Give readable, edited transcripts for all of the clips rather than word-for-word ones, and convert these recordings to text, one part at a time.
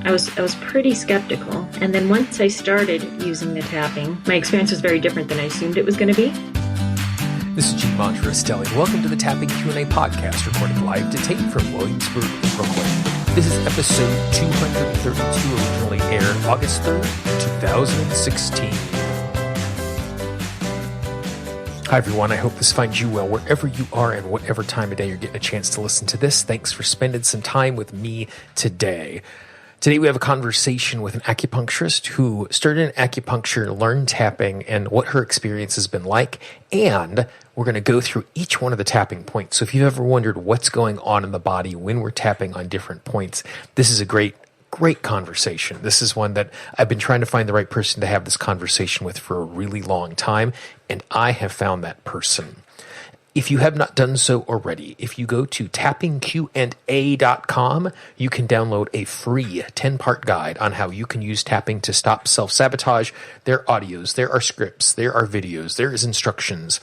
I was pretty skeptical. And then once I started using the tapping, my experience was very different than I assumed it was going to be. This is Monterastelli. Welcome to the Tapping Q&A podcast, recorded live to tape from Williamsburg, Brooklyn. This is episode 232, originally aired August 3rd, 2016. Hi, everyone. I hope this finds you well wherever you are and whatever time of day you're getting a chance to listen to this. Thanks for spending some time with me today. Today we have a conversation with an acupuncturist who started in acupuncture, learned tapping, and what her experience has been like. And we're going to go through each one of the tapping points. So if you've ever wondered what's going on in the body when we're tapping on different points, this is a great conversation. This is one that I've been trying to find the right person to have this conversation with for a really long time, and I have found that person. If you have not done so already, if you go to tappingqna.com, you can download a free 10-part guide on how you can use tapping to stop self-sabotage. There are audios, there are scripts, there are videos, there is instructions.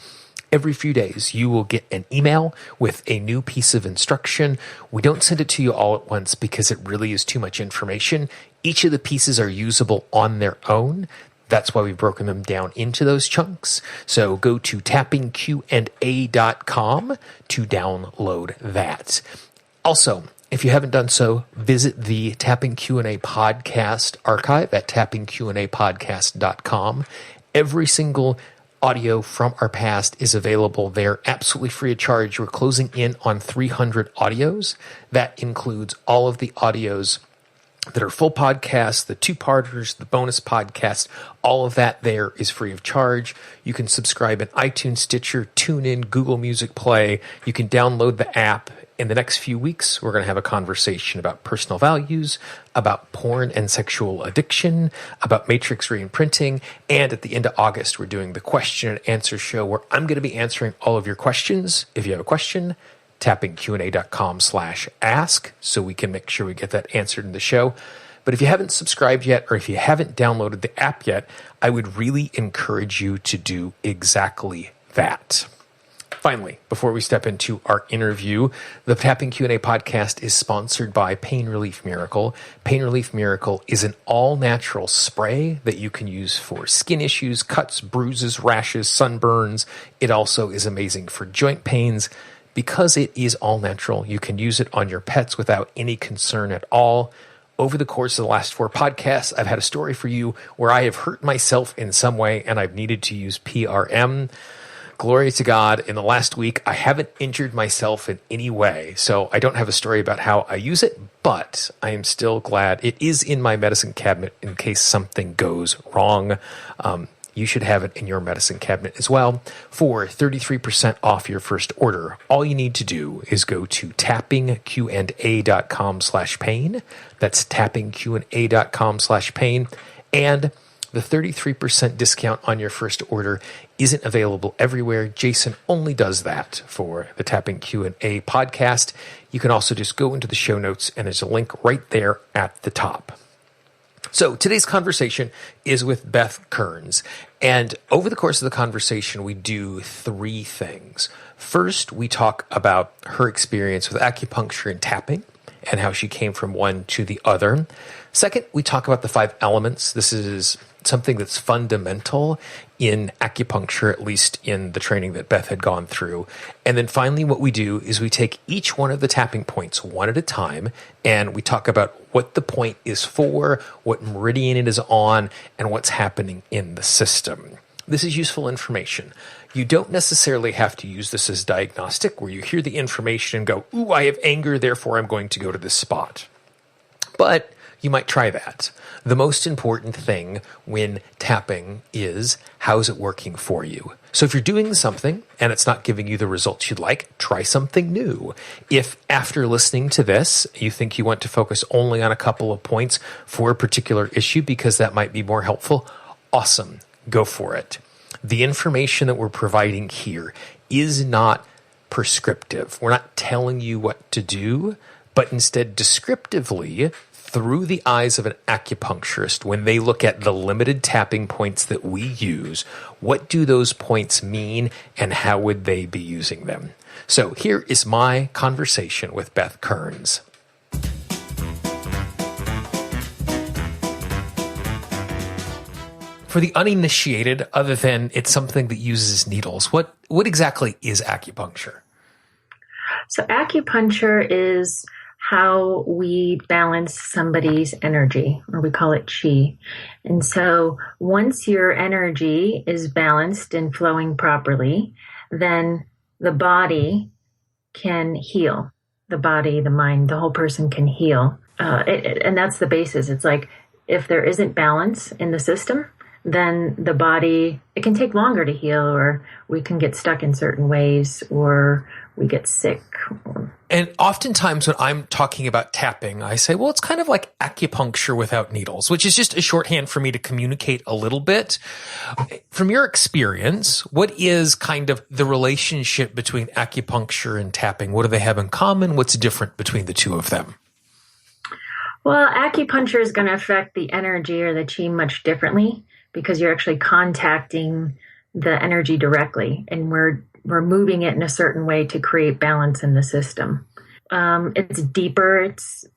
Every few days, you will get an email with a new piece of instruction. We don't send it to you all at once because it really is too much information. Each of the pieces are usable on their own. That's why we've broken them down into those chunks. So go to tappingqna.com to download that. Also, if you haven't done so, visit the Tapping Q&A podcast archive at tappingqnapodcast.com. Every single audio from our past is available there, absolutely free of charge. We're closing in on 300 audios. That includes all of the audios that are full podcasts, the two-parters, the bonus podcasts. All of that there is free of charge. You can subscribe in iTunes, Stitcher, TuneIn, Google Music Play. You can download the app. In the next few weeks, we're going to have a conversation about personal values, about porn and sexual addiction, about matrix reimprinting, and at the end of August, we're doing the question and answer show where I'm going to be answering all of your questions. If you have a question, tappingqna.com/ask, so we can make sure we get that answered in the show. But if you haven't subscribed yet, or if you haven't downloaded the app yet, I would really encourage you to do exactly that. Finally, before we step into our interview, the Tapping Q&A podcast is sponsored by Pain Relief Miracle. Pain Relief Miracle is an all-natural spray that you can use for skin issues, cuts, bruises, rashes, sunburns. It also is amazing for joint pains. Because it is all-natural, you can use it on your pets without any concern at all. Over the course of the last 4 podcasts, I've had a story for you where I have hurt myself in some way and I've needed to use PRM. Glory to God, in the last week, I haven't injured myself in any way, so I don't have a story about how I use it, but I am still glad it is in my medicine cabinet in case something goes wrong. You should have it in your medicine cabinet as well. For 33% off your first order, all you need to do is go to tappingqna.com/pain. That's tappingqna.com/pain. And the 33% discount on your first order isn't available everywhere. Jason only does that for the Tapping Q&A podcast. You can also just go into the show notes, and there's a link right there at the top. So today's conversation is with Beth Kearns. And over the course of the conversation, we do 3 things. First, we talk about her experience with acupuncture and tapping and how she came from one to the other. Second, we talk about the 5 elements. This is something that's fundamental in acupuncture, at least in the training that Beth had gone through. And then finally, what we do is we take each one of the tapping points one at a time, and we talk about what the point is for, what meridian it is on, and what's happening in the system. This is useful information. You don't necessarily have to use this as diagnostic, where you hear the information and go, ooh, I have anger, therefore I'm going to go to this spot. But you might try that. The most important thing when tapping is, how's it working for you? So if you're doing something and it's not giving you the results you'd like, try something new. If after listening to this, you think you want to focus only on a couple of points for a particular issue because that might be more helpful, awesome, go for it. The information that we're providing here is not prescriptive. We're not telling you what to do, but instead descriptively, through the eyes of an acupuncturist, when they look at the limited tapping points that we use, what do those points mean and how would they be using them? So here is my conversation with Beth Kearns. For the uninitiated, other than it's something that uses needles, what exactly is acupuncture? So acupuncture is how we balance somebody's energy, or we call it chi. And so once your energy is balanced and flowing properly, then the body can heal. The body, the mind, the whole person can heal. And that's the basis. It's like if there isn't balance in the system, then the body, it can take longer to heal, or we can get stuck in certain ways, or we get sick. And oftentimes when I'm talking about tapping, I say, well, it's kind of like acupuncture without needles, which is just a shorthand for me to communicate a little bit. From your experience, what is kind of the relationship between acupuncture and tapping? What do they have in common? What's different between the two of them? Well, acupuncture is going to affect the energy or the chi much differently because you're actually contacting the energy directly, and we're moving it in a certain way to create balance in the system. It's deeper.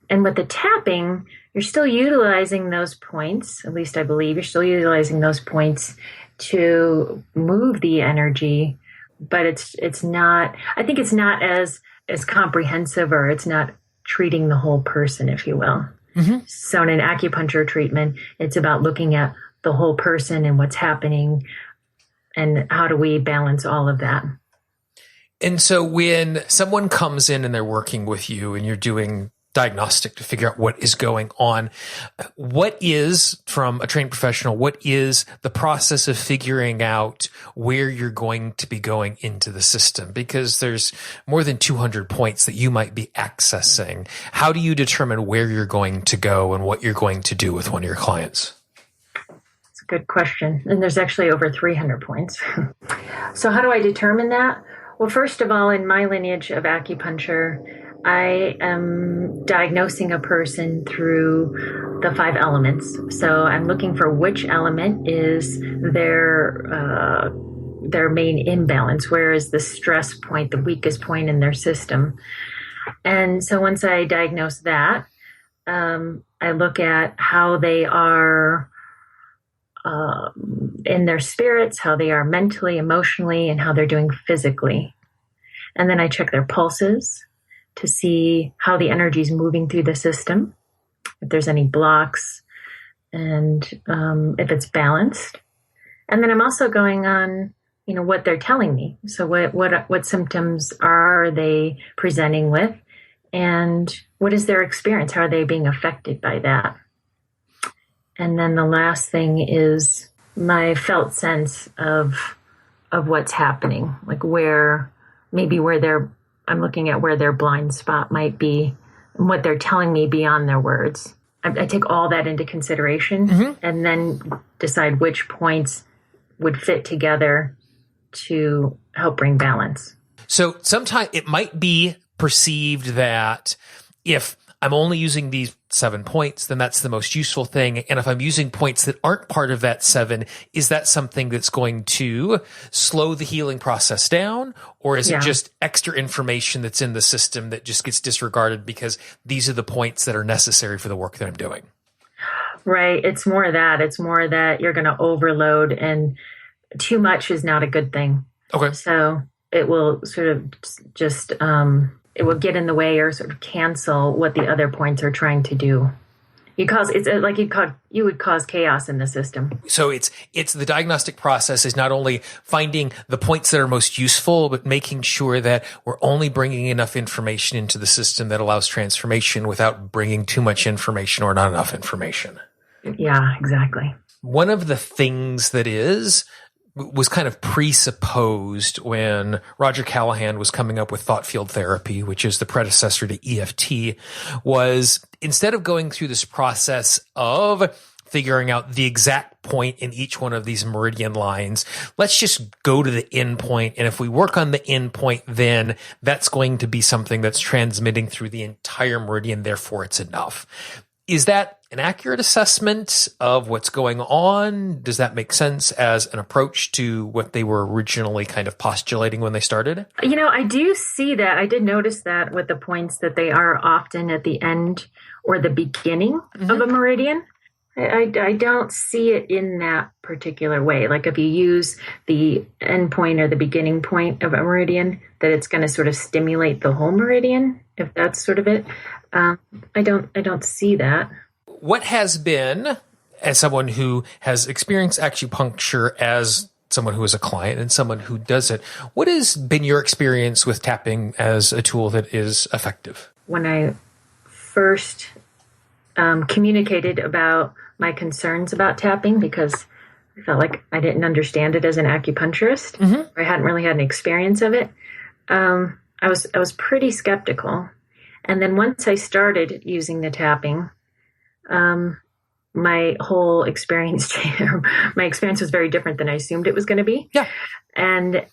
And with the tapping, you're still utilizing those points. At least I believe you're still utilizing those points to move the energy, but it's not. I think it's not as comprehensive, or it's not treating the whole person, if you will. Mm-hmm. So in an acupuncture treatment, it's about looking at the whole person and what's happening, and how do we balance all of that. And so when someone comes in and they're working with you and you're doing diagnostic to figure out what is going on, what is, from a trained professional, what is the process of figuring out where you're going to be going into the system? Because there's more than 200 points that you might be accessing. How do you determine where you're going to go and what you're going to do with one of your clients? That's a good question. And there's actually over 300 points. So how do I determine that? Well, first of all, in my lineage of acupuncture, I am diagnosing a person through the 5 elements. So I'm looking for which element is their main imbalance. Where is the stress point, the weakest point in their system? And so once I diagnose that, I look at how they are in their spirits, how they are mentally, emotionally, and how they're doing physically. And then I check their pulses to see how the energy is moving through the system, if there's any blocks, and if it's balanced. And then I'm also going on, what they're telling me. So what symptoms are they presenting with, and what is their experience? How are they being affected by that? And then the last thing is my felt sense of what's happening, like I'm looking at where their blind spot might be and what they're telling me beyond their words. I take all that into consideration, mm-hmm. and then decide which points would fit together to help bring balance. So sometimes it might be perceived that if I'm only using these 7 points, then that's the most useful thing. And if I'm using points that aren't part of that 7, is that something that's going to slow the healing process down? Or is it just extra information that's in the system that just gets disregarded because these are the points that are necessary for the work that I'm doing? Right. It's more that. It's more that you're going to overload, and too much is not a good thing. Okay. So it will sort of just... it will get in the way or sort of cancel what the other points are trying to do. It's like you would cause chaos in the system. So it's the diagnostic process is not only finding the points that are most useful, but making sure that we're only bringing enough information into the system that allows transformation without bringing too much information or not enough information. Yeah, exactly. One of the things that was kind of presupposed when Roger Callahan was coming up with thought field therapy, which is the predecessor to EFT, was instead of going through this process of figuring out the exact point in each one of these meridian lines, let's just go to the end point. And if we work on the end point, then that's going to be something that's transmitting through the entire meridian. Therefore, it's enough. Is that an accurate assessment of what's going on? Does that make sense as an approach to what they were originally kind of postulating when they started? I do see that. I did notice that with the points that they are often at the end or the beginning mm-hmm. of a meridian. I don't see it in that particular way. Like if you use the end point or the beginning point of a meridian, that it's going to sort of stimulate the whole meridian, if that's sort of it. I don't see that. What has been, as someone who has experienced acupuncture as someone who is a client and someone who does it, what has been your experience with tapping as a tool that is effective? When I first communicated about my concerns about tapping, because I felt like I didn't understand it as an acupuncturist. Mm-hmm. I hadn't really had an experience of it. I was pretty skeptical. And then once I started using the tapping, my whole experience, my experience was very different than I assumed it was going to be. Yeah. And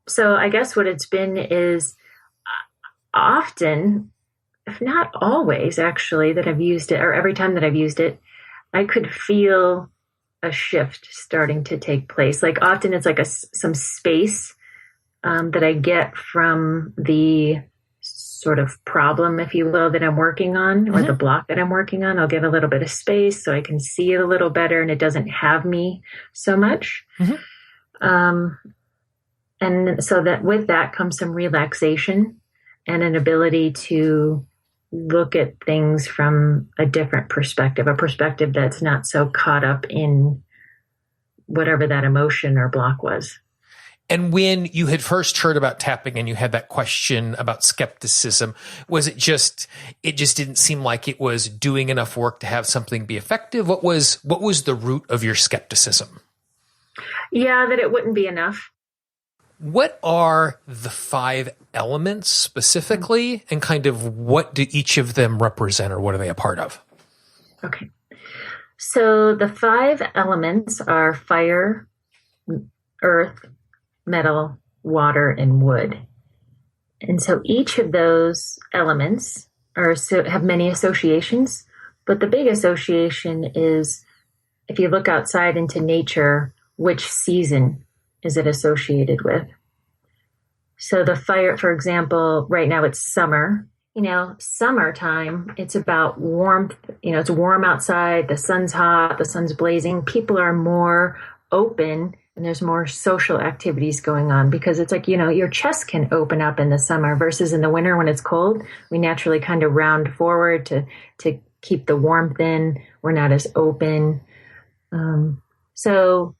so I guess what it's been is often, if not always actually, that I've used it, or every time that I've used it, I could feel a shift starting to take place. Like often it's like some space that I get from the sort of problem, if you will, that I'm working on, or the block that I'm working on. I'll get a little bit of space so I can see it a little better and it doesn't have me so much. And so that with that comes some relaxation and an ability to look at things from a different perspective, a perspective that's not so caught up in whatever that emotion or block was. And when you had first heard about tapping and you had that question about skepticism, was it just didn't seem like it was doing enough work to have something be effective? What was the root of your skepticism? Yeah, that it wouldn't be enough. What are the 5 elements specifically, and kind of what do each of them represent, or what are they a part of? Okay. So the 5 elements are fire, earth, metal, water, and wood. And so each of those elements have many associations, but the big association is, if you look outside into nature, which season is it associated with? So the fire, for example, right now it's summer. Summertime, it's about warmth. It's warm outside, the sun's hot, the sun's blazing. People are more open and there's more social activities going on, because it's like, your chest can open up in the summer versus in the winter when it's cold. We naturally kind of round forward to keep the warmth in. We're not as open. So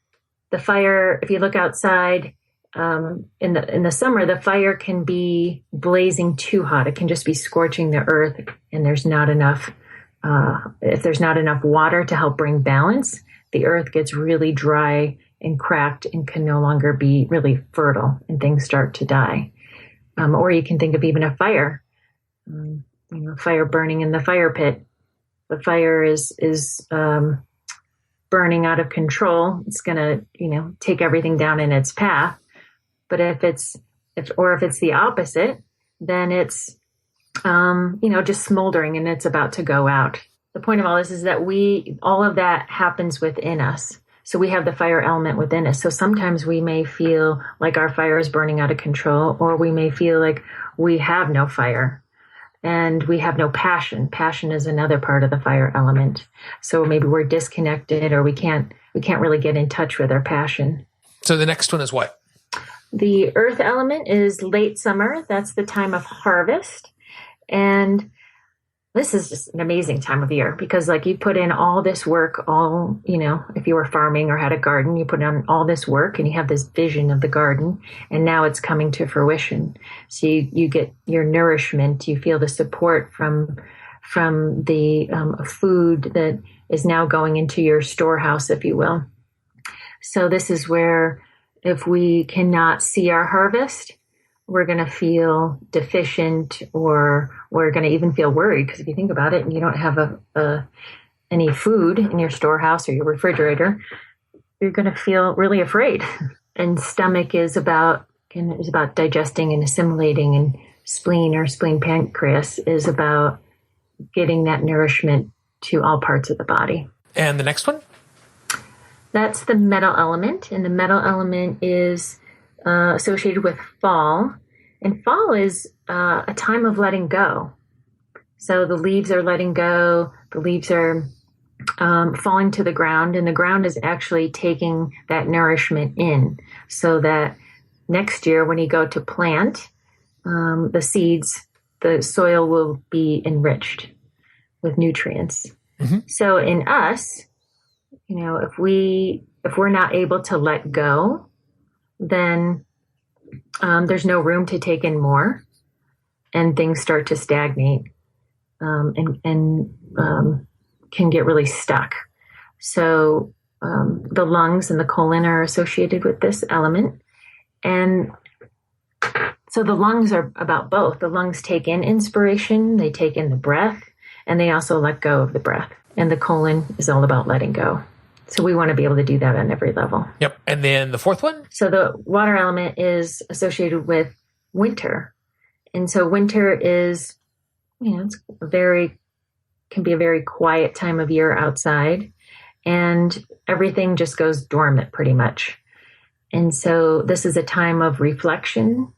the fire, if you look outside, in the summer, the fire can be blazing too hot. It can just be scorching the earth, and there's not enough. If there's not enough water to help bring balance, the earth gets really dry and cracked and can no longer be really fertile, and things start to die. Or you can think of even a fire, fire burning in the fire pit. The fire is burning out of control. It's going to, take everything down in its path. But if it's the opposite, then it's, just smoldering and it's about to go out. The point of all this is that all of that happens within us. So we have the fire element within us. So sometimes we may feel like our fire is burning out of control, or we may feel like we have no fire and we have no passion. Passion is another part of the fire element. So maybe we're disconnected, or we can't really get in touch with our passion. So the next one is what? The earth element is late summer. That's the time of harvest. And this is just an amazing time of year, because you put in all this work, if you were farming or had a garden, you put in all this work and you have this vision of the garden, and now it's coming to fruition. So you get your nourishment, you feel the support from the food that is now going into your storehouse, if you will. So this is where, if we cannot see our harvest, we're going to feel deficient, or we're going to even feel worried, because if you think about it and you don't have any food in your storehouse or your refrigerator, you're going to feel really afraid. And stomach is about digesting and assimilating, and spleen or spleen pancreas is about getting that nourishment to all parts of the body. And the next one? That's the metal element, and the metal element is associated with fall. And fall is a time of letting go. So the leaves are letting go. The leaves are falling to the ground, and the ground is actually taking that nourishment in, so that next year when you go to plant the seeds, the soil will be enriched with nutrients. Mm-hmm. So in us, if we're not able to let go, then there's no room to take in more, and things start to stagnate and can get really stuck. So the lungs and the colon are associated with this element. And so the lungs are about both. The lungs take in inspiration, they take in the breath, and they also let go of the breath. And the colon is all about letting go. So we want to be able to do that on every level. Yep. And then the fourth one? So the water element is associated with winter. And so winter is, can be a very quiet time of year outside, and everything just goes dormant pretty much. And so this is a time of reflection,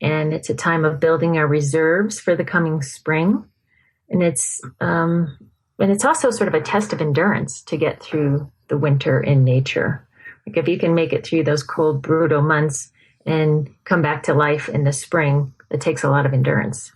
and it's a time of building our reserves for the coming spring. And it's also sort of a test of endurance to get through the winter in nature. Like if you can make it through those cold, brutal months and come back to life in the spring, it takes a lot of endurance.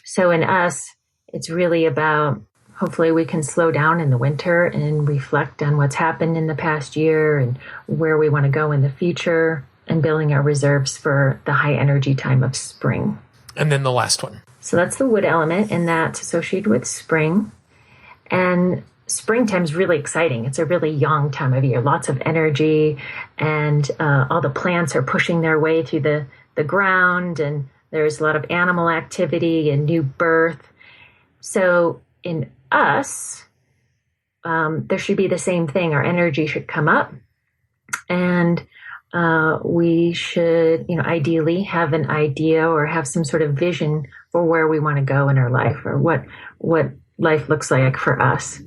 So in us, it's really about, hopefully we can slow down in the winter and reflect on what's happened in the past year and where we want to go in the future, and building our reserves for the high energy time of spring. And then the last one. So that's the wood element, and that's associated with spring. And springtime's really exciting. It's a really young time of year, lots of energy, and all the plants are pushing their way through the ground, and there's a lot of animal activity and new birth. So in us, there should be the same thing. Our energy should come up, and we should, ideally have an idea or have some sort of vision for where we want to go in our life, or what life looks like for us.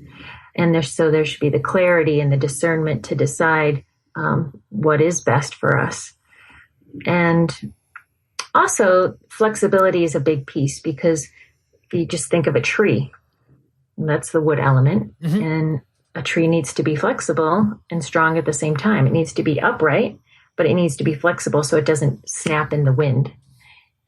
And there should be the clarity and the discernment to decide what is best for us. And also, flexibility is a big piece, because if you just think of a tree, that's the wood element, mm-hmm. and a tree needs to be flexible and strong at the same time. It needs to be upright, but it needs to be flexible so it doesn't snap in the wind.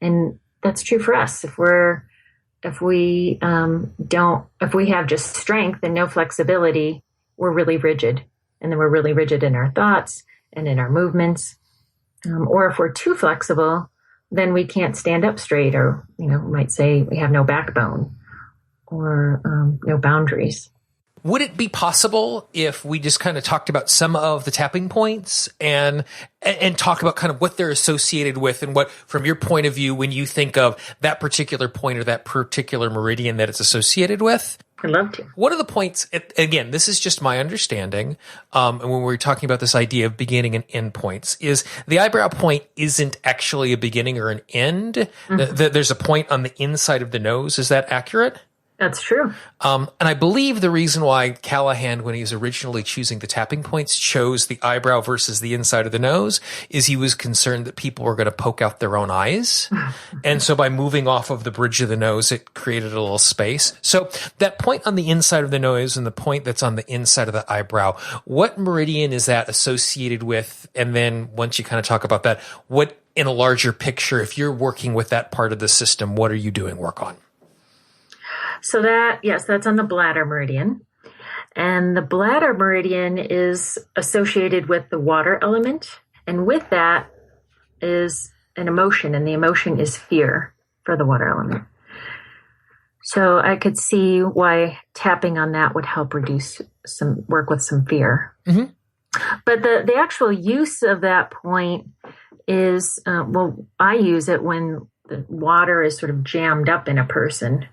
And that's true for us. If we have just strength and no flexibility, we're really rigid. And then we're really rigid in our thoughts and in our movements. Or if we're too flexible, then we can't stand up straight, or, we might say we have no backbone or no boundaries. Would it be possible if we just kind of talked about some of the tapping points and talk about kind of what they're associated with, and what, from your point of view, when you think of that particular point or that particular meridian that it's associated with? I'd love to. What are the points? Again, this is just my understanding. And when we're talking about this idea of beginning and end points, is the eyebrow point isn't actually a beginning or an end. Mm-hmm. There's a point on the inside of the nose. Is that accurate? That's true. And I believe the reason why Callahan, when he was originally choosing the tapping points, chose the eyebrow versus the inside of the nose, is he was concerned that people were going to poke out their own eyes. And so by moving off of the bridge of the nose, it created a little space. So that point on the inside of the nose and the point that's on the inside of the eyebrow, what meridian is that associated with? And then once you kind of talk about that, what, in a larger picture, if you're working with that part of the system, what are you doing work on? So that's on the bladder meridian. And the bladder meridian is associated with the water element. And with that is an emotion, and the emotion is fear for the water element. So I could see why tapping on that would help work with some fear. Mm-hmm. But the actual use of that point is, I use it when the water is sort of jammed up in a person.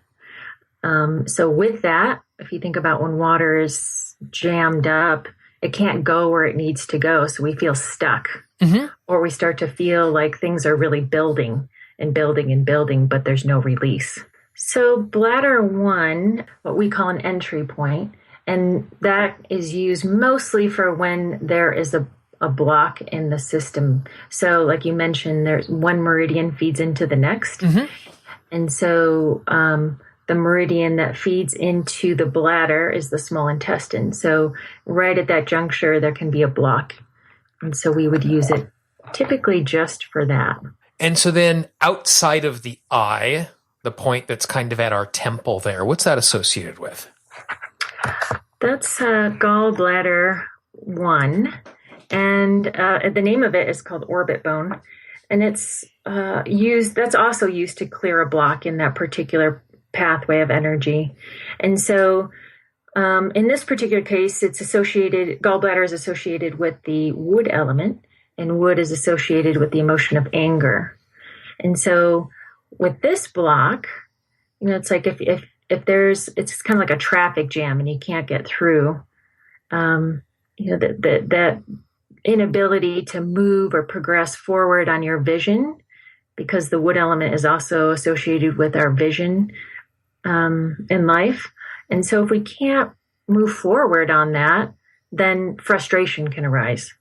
So with that, if you think about when water is jammed up, it can't go where it needs to go. So we feel stuck, mm-hmm. or we start to feel like things are really building and building and building, but there's no release. So bladder 1, what we call an entry point, and that is used mostly for when there is a block in the system. So like you mentioned, there's one meridian feeds into the next. Mm-hmm. And so, the meridian that feeds into the bladder is the small intestine. So right at that juncture, there can be a block. And so we would use it typically just for that. And so then outside of the eye, the point that's kind of at our temple there, what's that associated with? That's gallbladder 1. And the name of it is called orbit bone. And it's that's also used to clear a block in that particular pathway of energy. And so in this particular case, gallbladder is associated with the wood element, and wood is associated with the emotion of anger. And so with this block, it's like if it's kind of like a traffic jam and you can't get through, that inability to move or progress forward on your vision, because the wood element is also associated with our vision in life. And so if we can't move forward on that, then frustration can arise.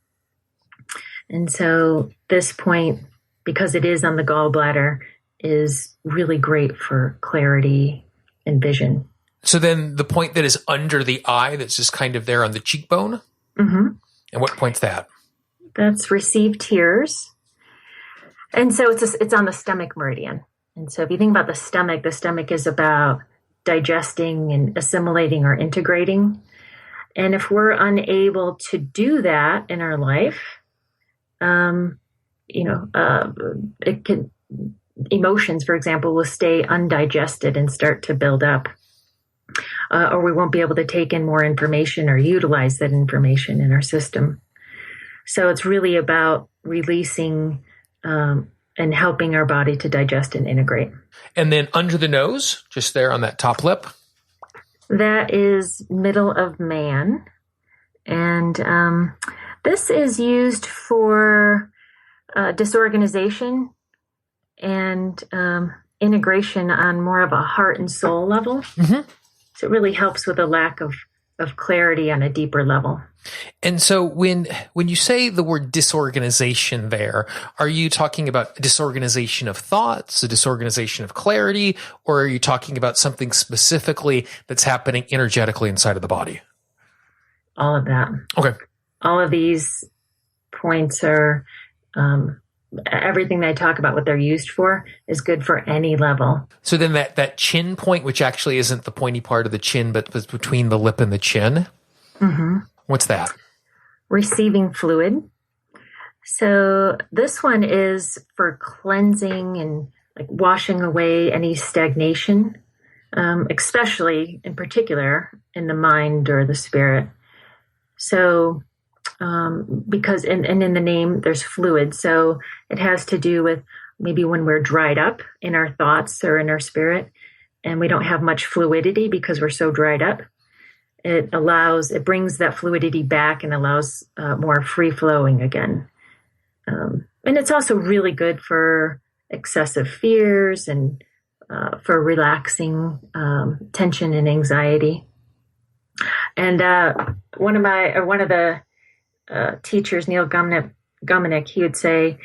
And so this point, because it is on the gallbladder, is really great for clarity and vision. So then the point that is under the eye, that's just kind of there on the cheekbone? Mm-hmm. And what point's that? That's receive tears. And so it's on the stomach meridian. And so if you think about the stomach is about digesting and assimilating or integrating. And if we're unable to do that in our life, emotions, for example, will stay undigested and start to build up. Or we won't be able to take in more information or utilize that information in our system. So it's really about releasing and helping our body to digest and integrate. And then under the nose, just there on that top lip? That is middle of man. And this is used for disorganization and integration on more of a heart and soul level. Mm-hmm. So it really helps with a lack of clarity on a deeper level. And so when you say the word disorganization there, are you talking about disorganization of thoughts, a disorganization of clarity, or are you talking about something specifically that's happening energetically inside of the body? All of that. Okay. All of these points are everything that I talk about, what they're used for, is good for any level. So then that chin point, which actually isn't the pointy part of the chin, but was between the lip and the chin. Mm-hmm. What's that? Receiving fluid. So this one is for cleansing and like washing away any stagnation, especially in particular in the mind or the spirit. So because in the name there's fluid, so it has to do with maybe when we're dried up in our thoughts or in our spirit and we don't have much fluidity because we're so dried up. It brings that fluidity back and allows more free flowing again. And it's also really good for excessive fears and for relaxing tension and anxiety. And one of the teachers, Neil Gumenick, he would say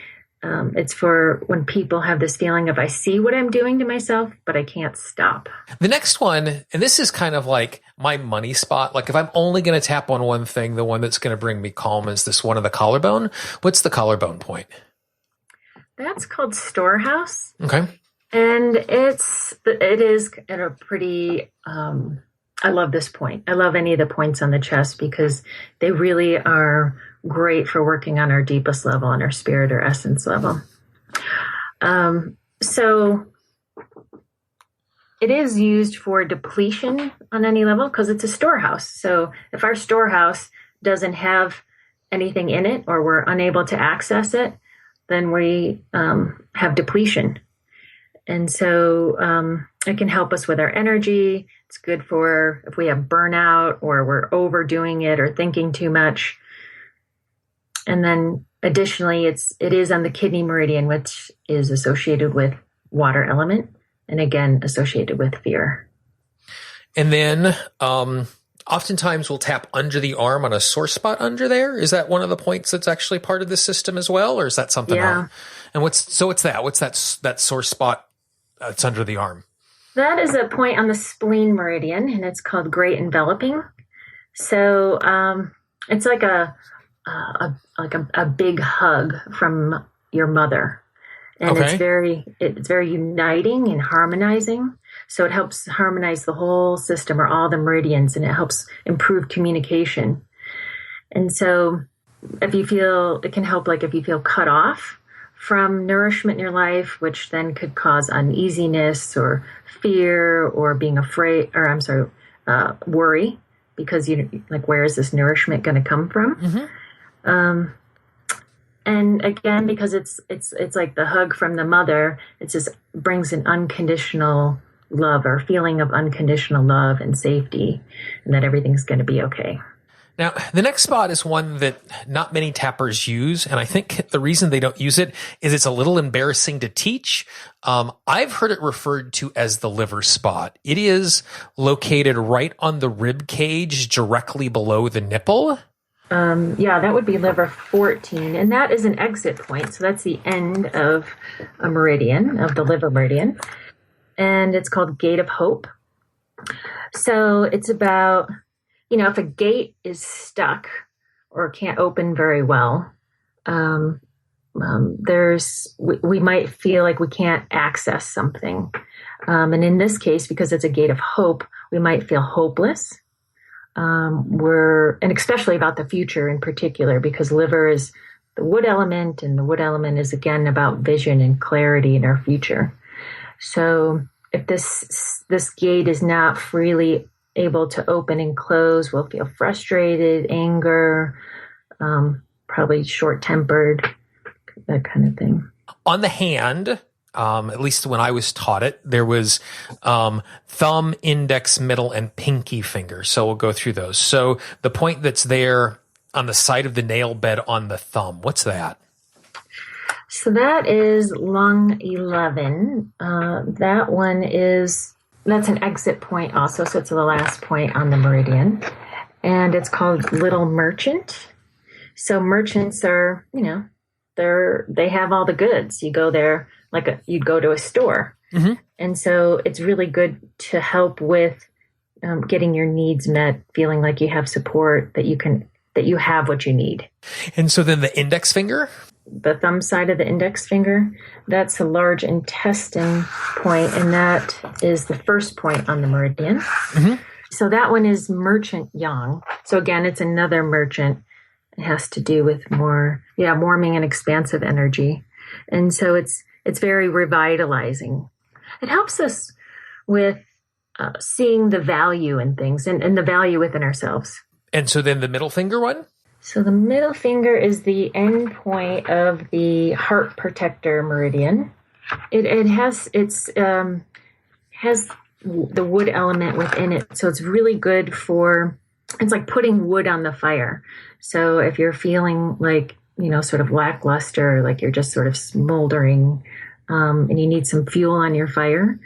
it's for when people have this feeling of I see what I'm doing to myself, but I can't stop. The next one, and this is kind of like my money spot. Like if I'm only going to tap on one thing, the one that's going to bring me calm is this one of the collarbone. What's the collarbone point? That's called storehouse. Okay. And it is at a pretty, I love this point. I love any of the points on the chest because they really are great for working on our deepest level, on our spirit or essence level. So it is used for depletion on any level because it's a storehouse. So if our storehouse doesn't have anything in it or we're unable to access it, then we have depletion. And so it can help us with our energy. It's good for if we have burnout or we're overdoing it or thinking too much. And then additionally, it is on the kidney meridian, which is associated with water element and again, associated with fear. And then oftentimes we'll tap under the arm on a sore spot under there. Is that one of the points that's actually part of the system as well? Or is that something else? And what's that? What's that sore spot that's under the arm? That is a point on the spleen meridian, and it's called great enveloping. So it's like a big hug from your mother, and Okay. it's very uniting and harmonizing. So it helps harmonize the whole system or all the meridians, and it helps improve communication. And so it can help, like if you feel cut off from nourishment in your life, which then could cause uneasiness or fear or being afraid, or worry, because where is this nourishment going to come from? Mm-hmm. And again, because it's like the hug from the mother, it just brings an unconditional love or feeling of unconditional love and safety, and that everything's going to be okay. Now, the next spot is one that not many tappers use, and I think the reason they don't use it is it's a little embarrassing to teach. I've heard it referred to as the liver spot. It is located right on the rib cage, directly below the nipple. That would be liver 14, and that is an exit point. So that's the end of a meridian, of the liver meridian, and it's called Gate of Hope. So it's about, if a gate is stuck or can't open very well, we might feel like we can't access something. And in this case, because it's a gate of hope, we might feel hopeless. And especially about the future in particular, because liver is the wood element, and the wood element is again about vision and clarity in our future. So if this gate is not freely able to open and close, we'll feel frustrated, anger, probably short-tempered, that kind of thing. On the hand, at least when I was taught it, there was thumb, index, middle, and pinky finger. So we'll go through those. So the point that's there on the side of the nail bed on the thumb, what's that? So that is lung 11. That's an exit point also. So it's the last point on the meridian. And it's called Little Merchant. So merchants are, they have all the goods. You go there you'd go to a store. Mm-hmm. And so it's really good to help with getting your needs met, feeling like you have support, that you have what you need. And so then the index finger? The thumb side of the index finger, that's a large intestine point, and that is the first point on the meridian. Mm-hmm. So that one is merchant yang. So again, it's another merchant. It has to do with more, warming and expansive energy. And so it's very revitalizing. It helps us with seeing the value in things and the value within ourselves. And so then the middle finger one? So the middle finger is the end point of the heart protector meridian. It has the wood element within it. So it's really good it's like putting wood on the fire. So if you're feeling like, sort of lackluster, like you're just sort of smoldering, and you need some fuel on your fire,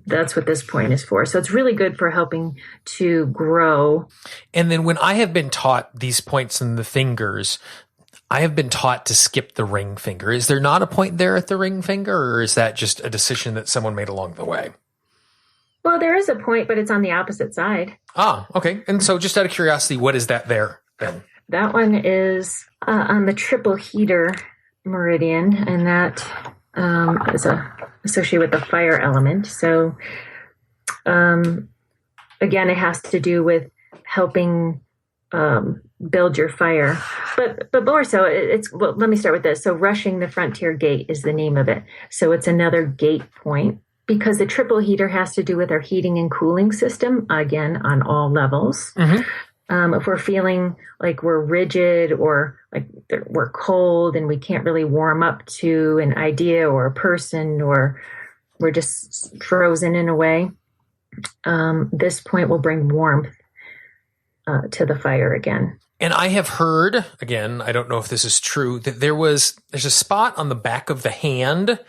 that's what this point is for. So it's really good for helping to grow. And then when I have been taught these points in the fingers, I have been taught to skip the ring finger. Is there not a point there at the ring finger, or is that just a decision that someone made along the way? Well, there is a point, but it's on the opposite side. Ah, okay. And so just out of curiosity, what is that there then? That one is on the triple heater meridian, and that is associated with the fire element. So, again, it has to do with helping build your fire. But more so, let me start with this. So rushing the frontier gate is the name of it. So it's another gate point, because the triple heater has to do with our heating and cooling system, again, on all levels. Mm-hmm. If we're feeling like we're rigid or like we're cold and we can't really warm up to an idea or a person, or we're just frozen in a way, this point will bring warmth to the fire again. And I have heard, again, I don't know if this is true, that there's a spot on the back of the hand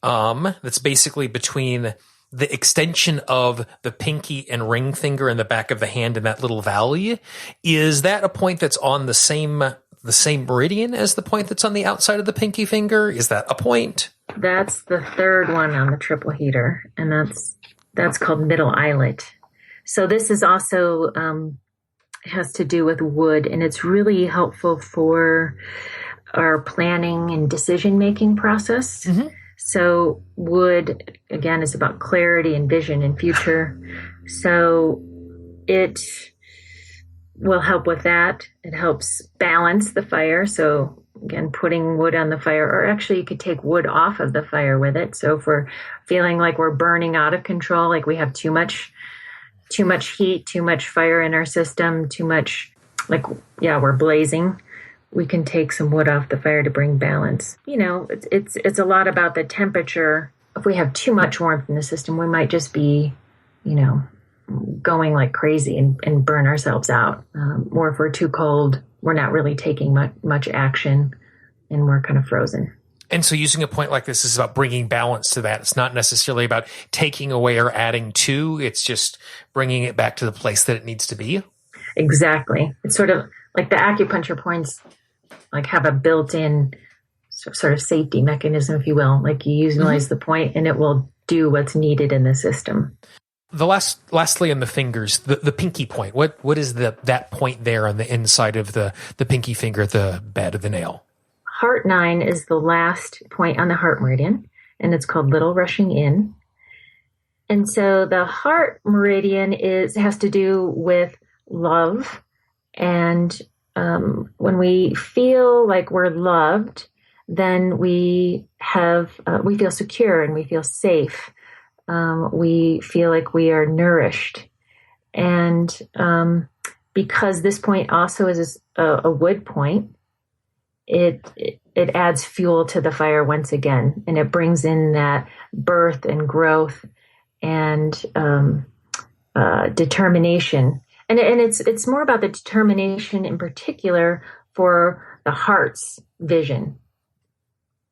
that's basically between the extension of the pinky and ring finger and the back of the hand in that little valley. Is that a point that's on the same meridian as the point that's on the outside of the pinky finger? Is that a point? That's the third one on the triple heater, and that's called middle eyelid. So this is also has to do with wood, and it's really helpful for our planning and decision making process. Mm-hmm. So wood, again, is about clarity and vision and future. So it will help with that. It helps balance the fire. So again, putting wood on the fire, or actually you could take wood off of the fire with it. So if we're feeling like we're burning out of control, like we have too much heat, too much fire in our system, too much, we're blazing, we can take some wood off the fire to bring balance. It's a lot about the temperature. If we have too much warmth in the system, we might just be, going like crazy and burn ourselves out. Or if we're too cold, we're not really taking much action and we're kind of frozen. And so using a point like this is about bringing balance to that. It's not necessarily about taking away or adding to. It's just bringing it back to the place that it needs to be. Exactly. It's sort of like the acupuncture points have a built-in sort of safety mechanism, if you will. Like you utilize the point and it will do what's needed in the system. Lastly, on the fingers, the pinky point. What is that point there on the inside of the pinky finger, the bed of the nail? Heart 9 is the last point on the heart meridian, and it's called little rushing in. And so the heart meridian has to do with love. And when we feel like we're loved, then we feel secure and we feel safe. We feel like we are nourished. And because this point also is a wood point, it adds fuel to the fire once again, and it brings in that birth and growth and determination. And it's more about the determination in particular for the heart's vision.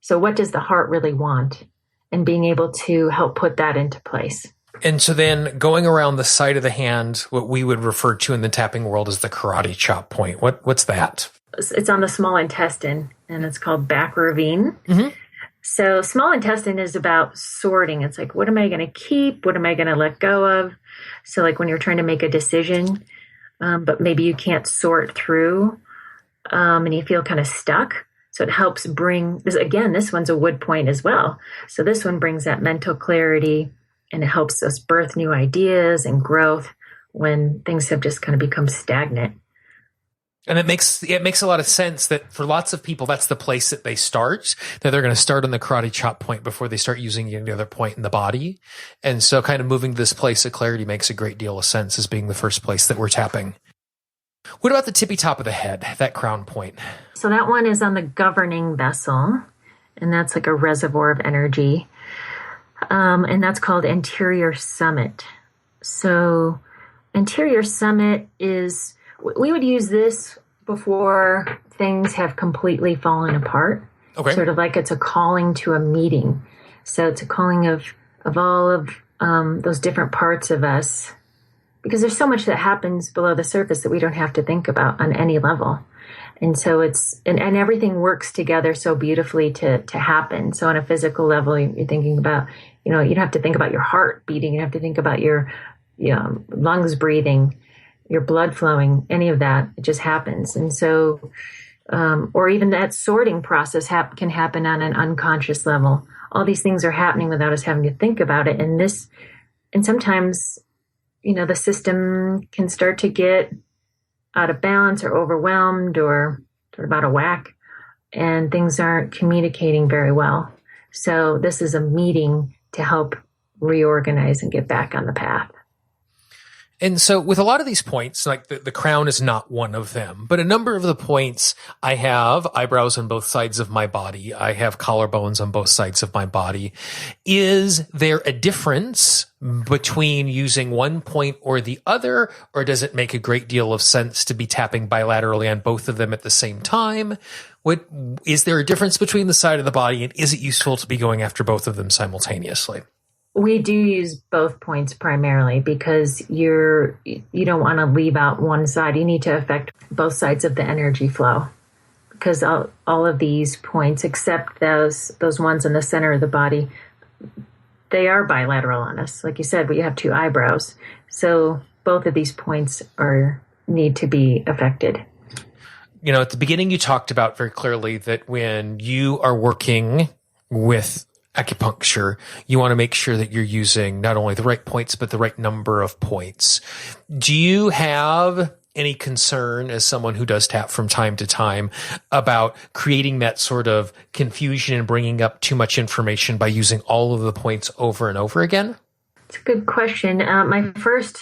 So what does the heart really want? And being able to help put that into place. And so then going around the side of the hand, what we would refer to in the tapping world as the karate chop point. What's that? It's on the small intestine, and it's called back ravine. Mm-hmm. So small intestine is about sorting. It's like, what am I going to keep? What am I going to let go of? So like when you're trying to make a decision, but maybe you can't sort through, and you feel kind of stuck. So it helps bring this, again, this one's a wood point as well. So this one brings that mental clarity, and it helps us birth new ideas and growth when things have just kind of become stagnant. And it makes a lot of sense that for lots of people, that's the place that they start, that they're going to start on the karate chop point before they start using any other point in the body. And so kind of moving to this place of clarity makes a great deal of sense as being the first place that we're tapping. What about the tippy top of the head, that crown point? So that one is on the governing vessel, and that's like a reservoir of energy. And that's called anterior summit. So anterior summit is, we would use this before things have completely fallen apart. Okay. Sort of like it's a calling to a meeting. So it's a calling of all of those different parts of us, because there's so much that happens below the surface that we don't have to think about on any level. And so and everything works together so beautifully to happen. So on a physical level, you're thinking about, you don't have to think about your heart beating. You have to think about your lungs breathing, your blood flowing, any of that. It just happens. And so, or even that sorting process can happen on an unconscious level. All these things are happening without us having to think about it. And sometimes, the system can start to get out of balance or overwhelmed or sort of out of whack, and things aren't communicating very well. So this is a meeting to help reorganize and get back on the path. And so with a lot of these points, like the crown is not one of them, but a number of the points, I have eyebrows on both sides of my body. I have collarbones on both sides of my body. Is there a difference between using one point or the other, or does it make a great deal of sense to be tapping bilaterally on both of them at the same time? Is there a difference between the side of the body, and is it useful to be going after both of them simultaneously? We do use both points primarily because you don't want to leave out one side. You need to affect both sides of the energy flow. because all of these points, except those ones in the center of the body, they are bilateral on us. Like you said, we have two eyebrows. So both of these points need to be affected. You know, at the beginning, you talked about very clearly that when you are working with acupuncture, you want to make sure that you're using not only the right points, but the right number of points. Do you have any concern as someone who does tap from time to time about creating that sort of confusion and bringing up too much information by using all of the points over and over again? It's a good question. My first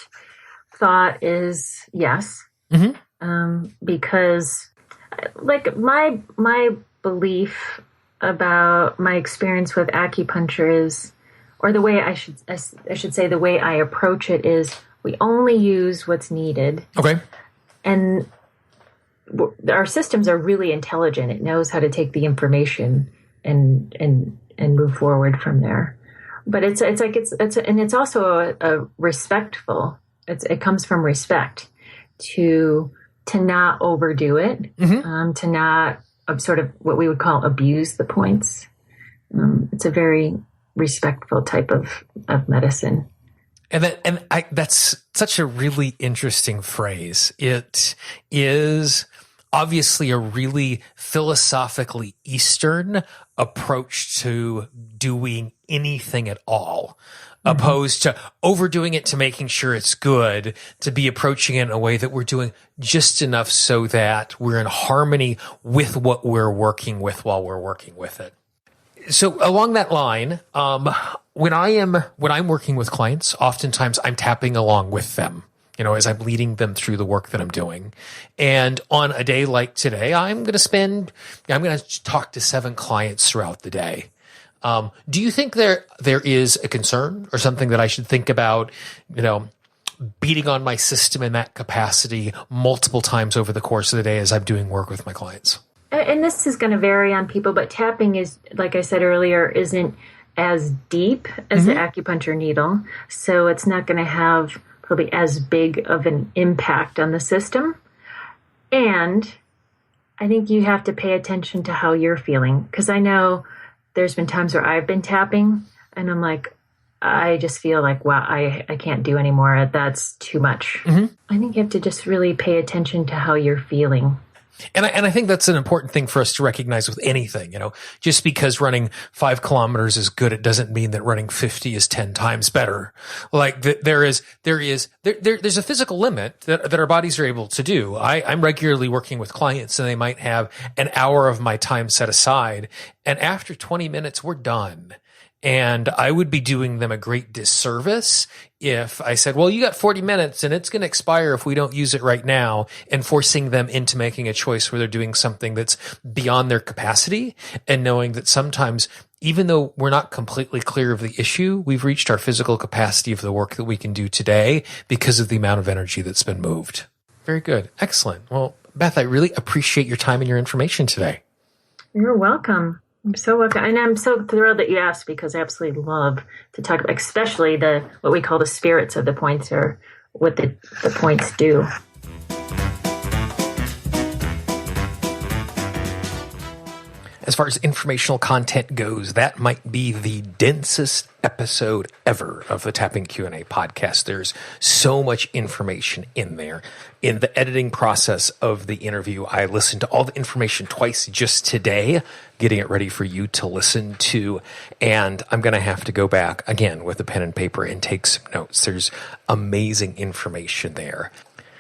thought is yes. Because like my belief about my experience with acupuncture is, or the way I should say the way I approach it is, we only use what's needed. Okay. And our systems are really intelligent. It knows how to take the information and move forward from there. But it's also a respectful. It comes from respect to not overdo it, to not sort of what we would call abuse the points. It's a very respectful type of medicine. That's such a really interesting phrase. It is obviously a really philosophically Eastern approach to doing anything at all, opposed to overdoing it to making sure it's good, to be approaching it in a way that we're doing just enough so that we're in harmony with what we're working with while we're working with it. So along that line, when I'm working with clients, oftentimes I'm tapping along with them, you know, as I'm leading them through the work that I'm doing. And on a day like today, I'm going to talk to 7 clients throughout the day. Do you think there is a concern or something that I should think about, you know, beating on my system in that capacity multiple times over the course of the day as I'm doing work with my clients? And this is going to vary on people, but tapping is, like I said earlier, isn't as deep as the acupuncture needle. So it's not going to have probably as big of an impact on the system. And I think you have to pay attention to how you're feeling. Because I know there's been times where I've been tapping and I'm like, I just feel like, wow, I can't do anymore. That's too much. I think you have to just really pay attention to how you're feeling. And I think that's an important thing for us to recognize with anything, you know, just because running 5 kilometers is good, it doesn't mean that running 50 is 10 times better. Like there's a physical limit that our bodies are able to do. I'm regularly working with clients and they might have an hour of my time set aside. And after 20 minutes, we're done. And I would be doing them a great disservice if I said, well, you got 40 minutes and it's going to expire if we don't use it right now, and forcing them into making a choice where they're doing something that's beyond their capacity, and knowing that sometimes, even though we're not completely clear of the issue, we've reached our physical capacity of the work that we can do today because of the amount of energy that's been moved. Very good. Excellent. Well, Beth, I really appreciate your time and your information today. You're welcome. I'm so welcome. And I'm so thrilled that you asked, because I absolutely love to talk about, especially what we call the spirits of the points, or what the points do. As far as informational content goes, that might be the densest episode ever of the Tapping Q&A podcast. There's so much information in there. In the editing process of the interview, I listened to all the information twice just today, getting it ready for you to listen to. And I'm going to have to go back again with a pen and paper and take some notes. There's amazing information there.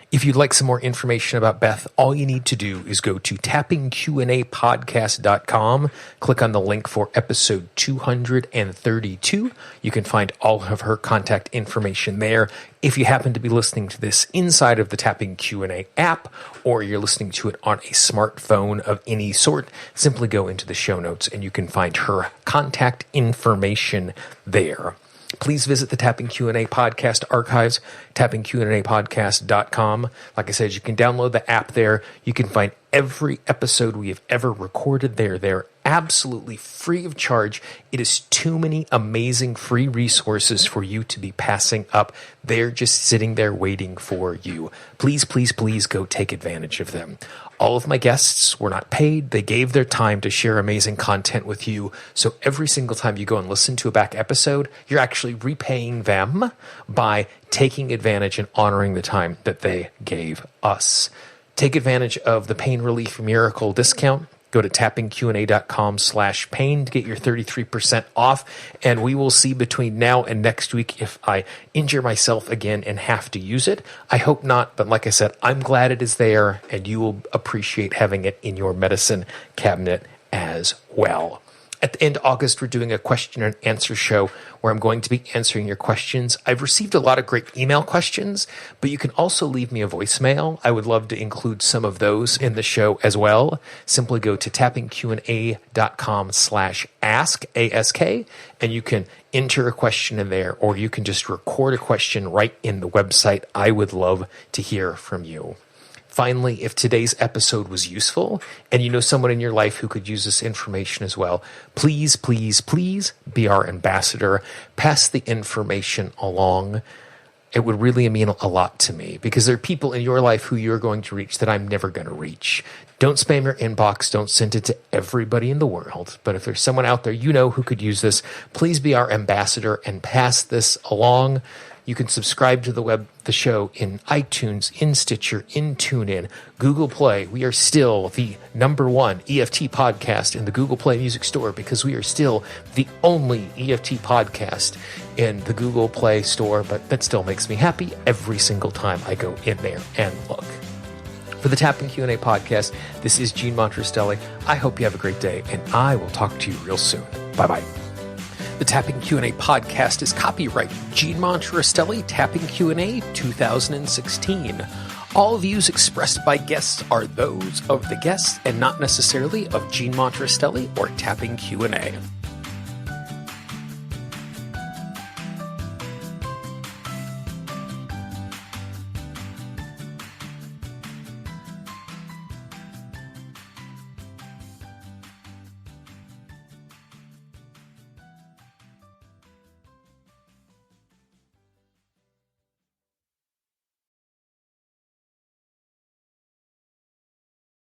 If you'd like some more information about Beth, all you need to do is go to tappingqandapodcast.com, click on the link for episode 232. You can find all of her contact information there. If you happen to be listening to this inside of the Tapping Q&A app, or you're listening to it on a smartphone of any sort, simply go into the show notes and you can find her contact information there. Please visit the Tapping Q&A podcast archives, tappingqandapodcast.com. Like I said, you can download the app there. You can find every episode we have ever recorded. They're there absolutely free of charge. It is too many amazing free resources for you to be passing up. They're just sitting there waiting for you. Please, please, please go take advantage of them. All of my guests were not paid. They gave their time to share amazing content with you. So every single time you go and listen to a back episode, you're actually repaying them by taking advantage and honoring the time that they gave us. Take advantage of the Pain Relief Miracle discount. Go to tappingqna.com/pain to get your 33% off. And we will see between now and next week if I injure myself again and have to use it. I hope not. But like I said, I'm glad it is there, and you will appreciate having it in your medicine cabinet as well. At the end of August, we're doing a question and answer show where I'm going to be answering your questions. I've received a lot of great email questions, but you can also leave me a voicemail. I would love to include some of those in the show as well. Simply go to tappingqna.com/ask, A-S-K, and you can enter a question in there, or you can just record a question right in the website. I would love to hear from you. Finally, if today's episode was useful and you know someone in your life who could use this information as well, please, please, please be our ambassador. Pass the information along. It would really mean a lot to me because there are people in your life who you're going to reach that I'm never going to reach. Don't spam your inbox. Don't send it to everybody in the world. But if there's someone out there you know who could use this, please be our ambassador and pass this along. You can subscribe to the show in iTunes, in Stitcher, in TuneIn, Google Play. We are still the #1 EFT podcast in the Google Play Music Store because we are still the only EFT podcast in the Google Play Store, but that still makes me happy every single time I go in there and look. For the Tapping Q&A podcast, this is Gene Monterastelli. I hope you have a great day, and I will talk to you real soon. Bye-bye. The Tapping Q&A podcast is copyright Gene Monterastelli, Tapping Q&A 2016. All views expressed by guests are those of the guests and not necessarily of Gene Monterastelli or Tapping Q&A.